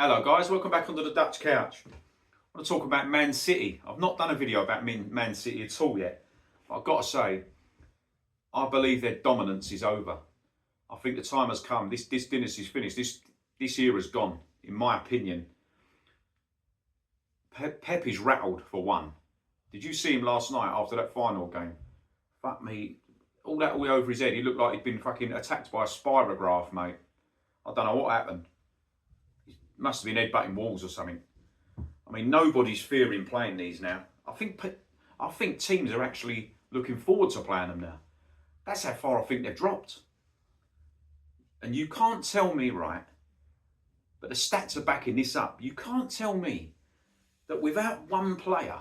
Hello guys, welcome back onto the Dutch couch. I want to talk about Man City. I've not done a video about Man City at all yet, but I've got to say, I believe their dominance is over. I think the time has come. This dynasty's finished. This era's gone, in my opinion. Pep is rattled for one. Did you see him last night after that final game? Fuck me, all that all over his head. He looked like he'd been fucking attacked by a spirograph, mate. I don't know what happened. He must have been headbutting walls or something. I mean, nobody's fearing playing these now. I think teams are actually looking forward to playing them now. That's how far I think they've dropped. And you can't tell me, right, but the stats are backing this up. You can't tell me that without one player,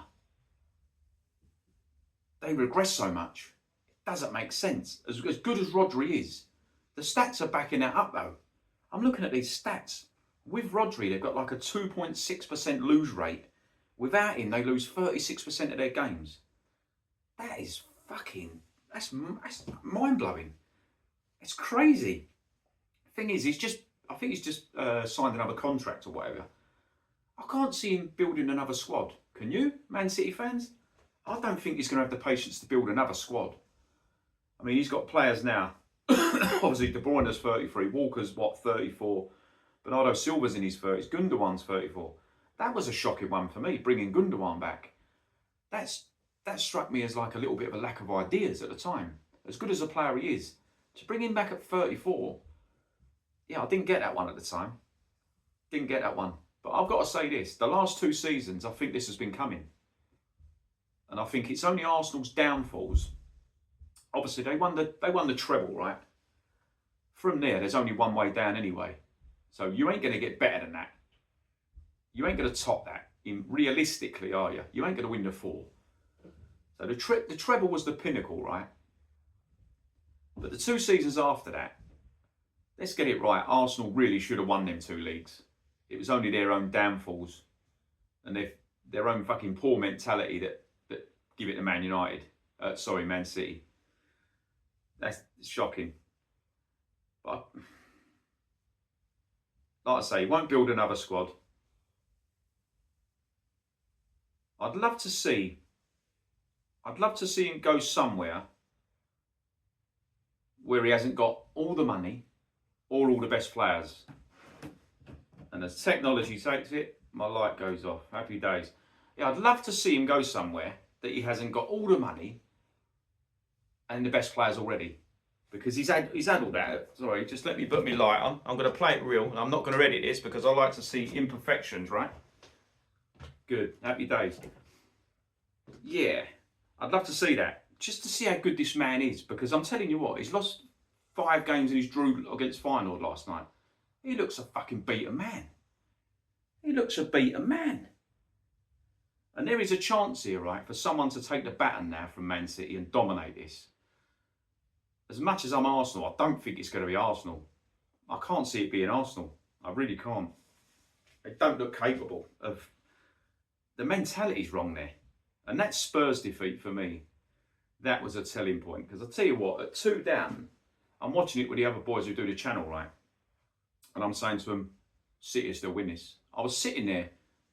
they regress so much. It doesn't make sense. As good as Rodri is, the stats are backing that up though. I'm looking at these stats. With Rodri, they've got like a 2.6% lose rate. Without him, they lose 36% of their games. That is that's mind-blowing. It's crazy. Thing is, I think he's just signed another contract or whatever. I can't see him building another squad. Can you, Man City fans? I don't think he's going to have the patience to build another squad. I mean, he's got players now. Obviously, De Bruyne's 33, Walker's, 34, Bernardo Silva's in his 30s, Gundogan's 34. That was a shocking one for me, bringing Gundogan back. That struck me as like a little bit of a lack of ideas at the time. As good as a player he is, to bring him back at 34, yeah, I didn't get that one at the time. Didn't get that one. But I've got to say this, the last two seasons, I think this has been coming. And I think it's only Arsenal's downfalls. Obviously, they won the treble, right? From there, there's only one way down anyway. So you ain't going to get better than that. You ain't going to top that. Realistically, are you? You ain't going to win the four. So the treble was the pinnacle, right? But the two seasons after that, let's get it right. Arsenal really should have won them two leagues. It was only their own downfalls and their own fucking poor mentality that give it to Man United. Man City. That's shocking. But like I say, he won't build another squad. I'd love to see him go somewhere where he hasn't got all the money or all the best players. And as technology takes it, my light goes off. Happy days. Yeah, I'd love to see him go somewhere that he hasn't got all the money and the best players already. Because he's had all that. Sorry, just let me put my light on. I'm going to play it real, and I'm not going to edit this because I like to see imperfections, right? Good. Happy days. Yeah, I'd love to see that. Just to see how good this man is. Because I'm telling you what, he's lost 5 games and he's drew against Feyenoord last night. He looks a fucking beaten man. He looks a beaten man. And there is a chance here, right, for someone to take the baton now from Man City and dominate this. As much as I'm Arsenal, I don't think it's going to be Arsenal. I can't see it being Arsenal. I really can't. They don't look capable of... The mentality's wrong there. And that Spurs defeat for me, that was a telling point. Because I'll tell you what, at 2 down, I'm watching it with the other boys who do the channel, right? And I'm saying to them, City will still win this. I was sitting there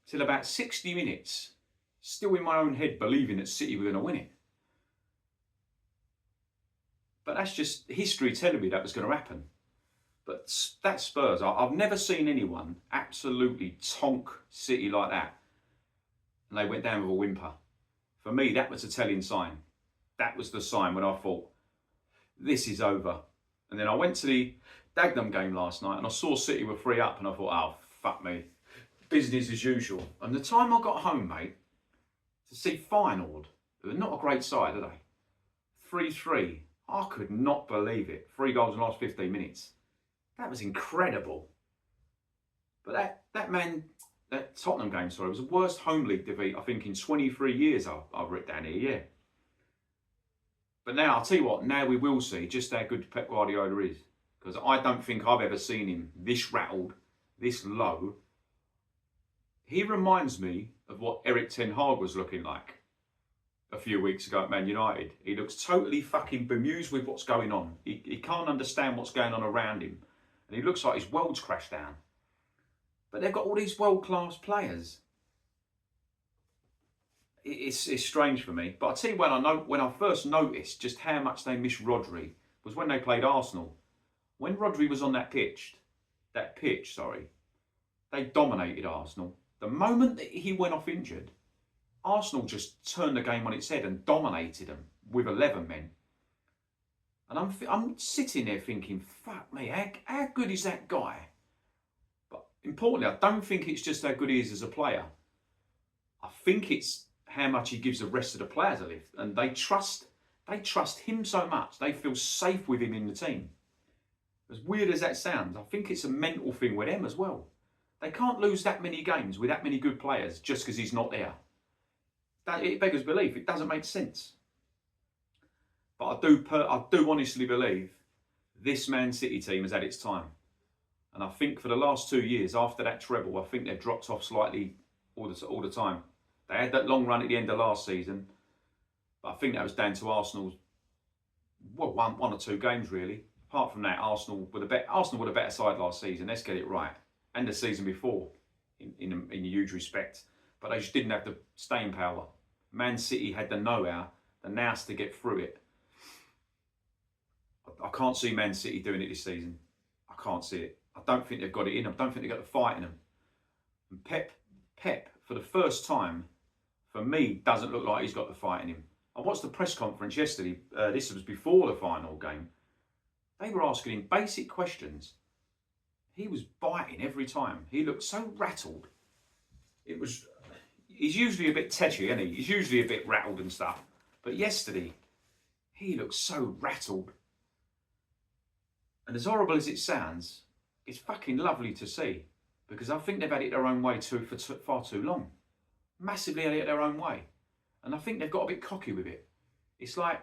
till about 60 minutes, still in my own head, believing that City were going to win it. But that's just history telling me that was going to happen. But that Spurs, I've never seen anyone absolutely tonk City like that. And they went down with a whimper. For me, that was a telling sign. That was the sign when I thought, this is over. And then I went to the Dagenham game last night and I saw City were 3 up and I thought, oh, fuck me. Business as usual. And the time I got home, mate, to see Feyenoord, who are not a great side, are they? 3-3. I could not believe it. 3 goals in the last 15 minutes. That was incredible. But that Tottenham game, sorry, was the worst home league defeat, I think, in 23 years I've written down here, yeah. But now, I'll tell you what, now we will see just how good Pep Guardiola is. Because I don't think I've ever seen him this rattled, this low. He reminds me of what Erik ten Hag was looking like a few weeks ago at Man United. He looks totally fucking bemused with what's going on. He can't understand what's going on around him. And he looks like his world's crashed down. But they've got all these world-class players. It's strange for me. But I tell you when I first noticed just how much they miss Rodri was when they played Arsenal. When Rodri was on that pitch, sorry, they dominated Arsenal. The moment that he went off injured, Arsenal just turned the game on its head and dominated them with 11 men. And I'm sitting there thinking, fuck me, how good is that guy? But importantly, I don't think it's just how good he is as a player. I think it's how much he gives the rest of the players a lift. And they trust him so much. They feel safe with him in the team. As weird as that sounds, I think it's a mental thing with them as well. They can't lose that many games with that many good players just because he's not there. It beggars belief. It doesn't make sense. But I do honestly believe this Man City team has had its time. And I think for the last 2 years after that treble, I think they've dropped off slightly all the time. They had that long run at the end of last season, but I think that was down to Arsenal's one or two games really. Apart from that, Arsenal were the better side last season. Let's get it right, and the season before, in a huge respect. But they just didn't have the staying power. Man City had the know-how, the nous to get through it. I can't see Man City doing it this season. I can't see it. I don't think they've got it in them. I don't think they've got the fight in them. And Pep, for the first time, for me, doesn't look like he's got the fight in him. I watched the press conference yesterday. This was before the final game. They were asking him basic questions. He was biting every time. He looked so rattled. He's usually a bit tetchy, isn't he? He's usually a bit rattled and stuff. But yesterday, he looked so rattled. And as horrible as it sounds, it's fucking lovely to see. Because I think they've had it their own way for far too long. Massively had it their own way. And I think they've got a bit cocky with it. It's like,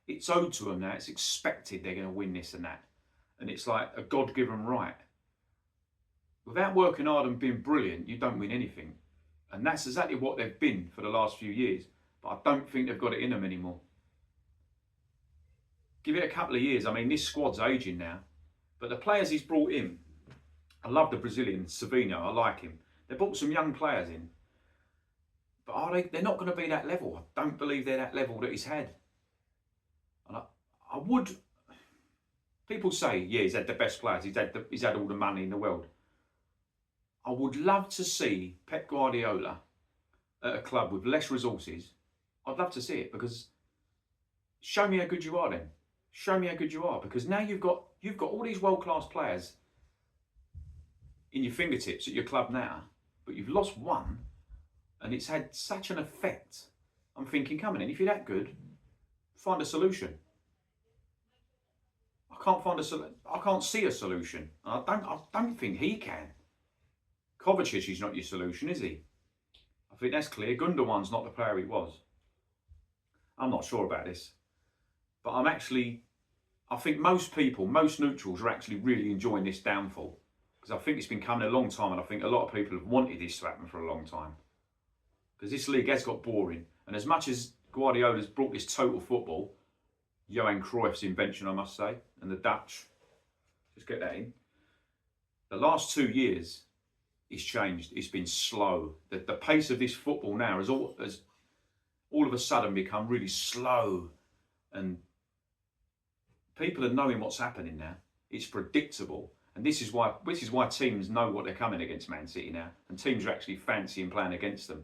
it's owed to them now. It's expected they're going to win this and that. And it's like a God-given right. Without working hard and being brilliant, you don't win anything. And that's exactly what they've been for the last few years. But I don't think they've got it in them anymore. Give it a couple of years. I mean, this squad's aging now. But the players he's brought in, I love the Brazilian, Savinho. I like him. They brought some young players in. But are they? They're not going to be that level. I don't believe they're that level that he's had. And I would. People say, yeah, he's had the best players. He's had all the money in the world. I would love to see Pep Guardiola at a club with less resources. I'd love to see it because show me how good you are then. Show me how good you are because now you've got all these world-class players in your fingertips at your club now, but you've lost one and it's had such an effect. I'm thinking, come on in, if you're that good, find a solution. I can't see a solution. I don't think he can. Kovacic is not your solution, is he? I think that's clear. Gundogan's not the player he was. I'm not sure about this. But I think most neutrals are actually really enjoying this downfall. Because I think it's been coming a long time and I think a lot of people have wanted this to happen for a long time. Because this league has got boring. And as much as Guardiola's brought this total football, Johan Cruyff's invention, I must say, and the Dutch, just get that in. The last 2 years, it's changed. It's been slow. The pace of this football now has all of a sudden become really slow, and people are knowing what's happening now. It's predictable, and this is why teams know what they're coming against Man City now, and teams are actually fancying playing against them.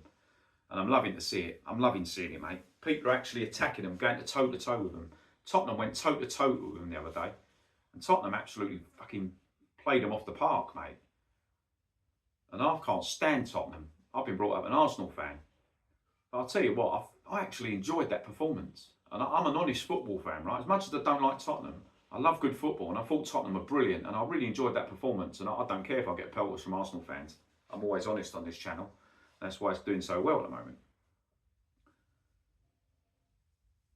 And I'm loving to see it. I'm loving seeing it, mate. People are actually attacking them, going toe to toe with them. Tottenham went toe to toe with them the other day, and Tottenham absolutely fucking played them off the park, mate. And I can't stand Tottenham. I've been brought up an Arsenal fan. But I'll tell you what, I actually enjoyed that performance. And I'm an honest football fan, right? As much as I don't like Tottenham, I love good football. And I thought Tottenham were brilliant. And I really enjoyed that performance. And I don't care if I get pelters from Arsenal fans. I'm always honest on this channel. That's why it's doing so well at the moment.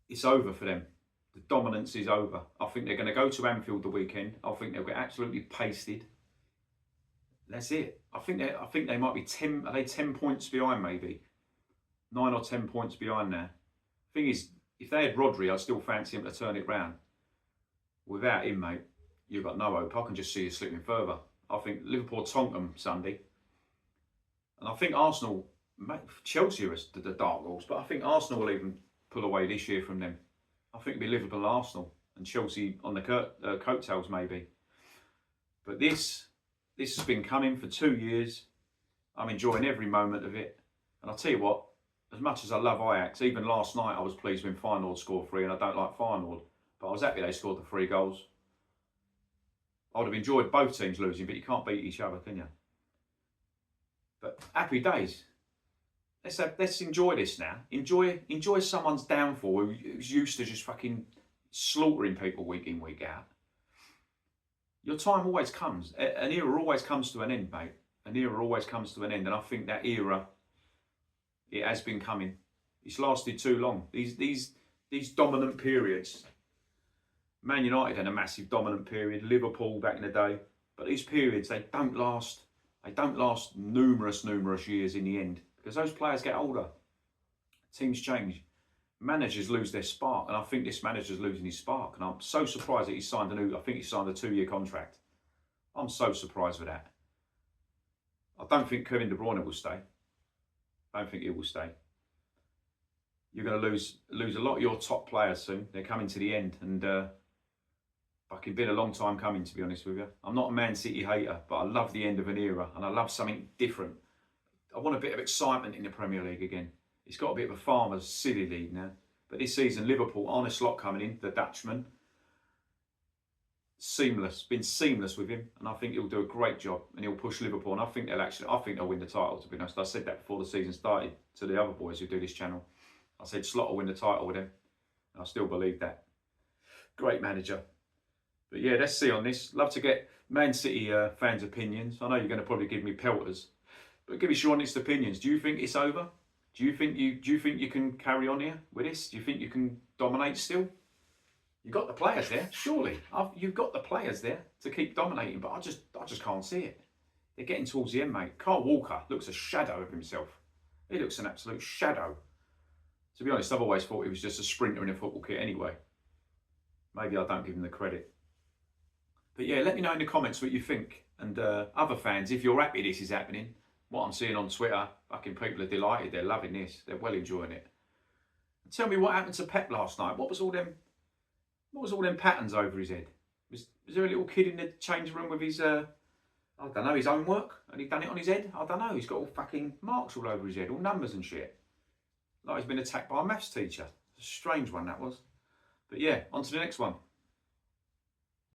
It's over for them. The dominance is over. I think they're going to go to Anfield the weekend. I think they'll get absolutely pasted. That's it. I think they might be 10. Are they 10 points behind? Maybe 9 or 10 points behind now. Thing is, if they had Rodri, I'd still fancy him to turn it round. Without him, mate, you've got no hope. I can just see you slipping further. I think Liverpool tonk them Sunday. And I think Arsenal, Chelsea are the dark horse, but I think Arsenal will even pull away this year from them. I think it'll be Liverpool, Arsenal, and Chelsea on the coattails maybe. But this has been coming for 2 years. I'm enjoying every moment of it. And I'll tell you what, as much as I love Ajax, even last night I was pleased when Feyenoord scored 3, and I don't like Feyenoord, but I was happy they scored the 3 goals. I would have enjoyed both teams losing, but you can't beat each other, can you? But happy days. Let's enjoy this now. Enjoy someone's downfall who's used to just fucking slaughtering people week in, week out. Your time always comes. An era always comes to an end, mate. An era always comes to an end, and I think that era, it has been coming. It's lasted too long. These dominant periods. Man United had a massive dominant period. Liverpool back in the day, but these periods, they don't last. They don't last numerous years in the end, because those players get older. Teams change. Managers lose their spark, and I think this manager's losing his spark. And I'm so surprised that he signed I think he signed a 2-year contract. I'm so surprised with that. I don't think Kevin De Bruyne will stay. I don't think he will stay. You're going to lose a lot of your top players soon. They're coming to the end, and fucking been a long time coming, to be honest with you. I'm not a Man City hater, but I love the end of an era, and I love something different. I want a bit of excitement in the Premier League again. It's got a bit of a farmer's silly league now. But this season, Liverpool, Arne Slot coming in, the Dutchman. Seamless, been seamless with him, and I think he'll do a great job, and he'll push Liverpool, and I think they'll win the title, to be honest. I said that before the season started to the other boys who do this channel. I said Slot will win the title with him, and I still believe that. Great manager. But yeah, let's see on this. Love to get Man City fans' opinions. I know you're going to probably give me pelters, but give us your honest opinions. Do you think it's over? Do you think you can carry on here with this? Do you think you can dominate still? You've got the players there, surely. You've got the players there to keep dominating, but I just can't see it. They're getting towards the end, mate. Kyle Walker looks a shadow of himself. He looks an absolute shadow. To be honest, I've always thought he was just a sprinter in a football kit anyway. Maybe I don't give him the credit. But yeah, let me know in the comments what you think. And other fans, if you're happy this is happening, what I'm seeing on Twitter, fucking people are delighted. They're loving this. They're well enjoying it. And tell me what happened to Pep last night. What was all them patterns over his head? Was there a little kid in the change room with his, I don't know, his homework? And he'd done it on his head? I don't know. He's got all fucking marks all over his head, all numbers and shit. Like he's been attacked by a maths teacher. It's a strange one, that was. But yeah, on to the next one.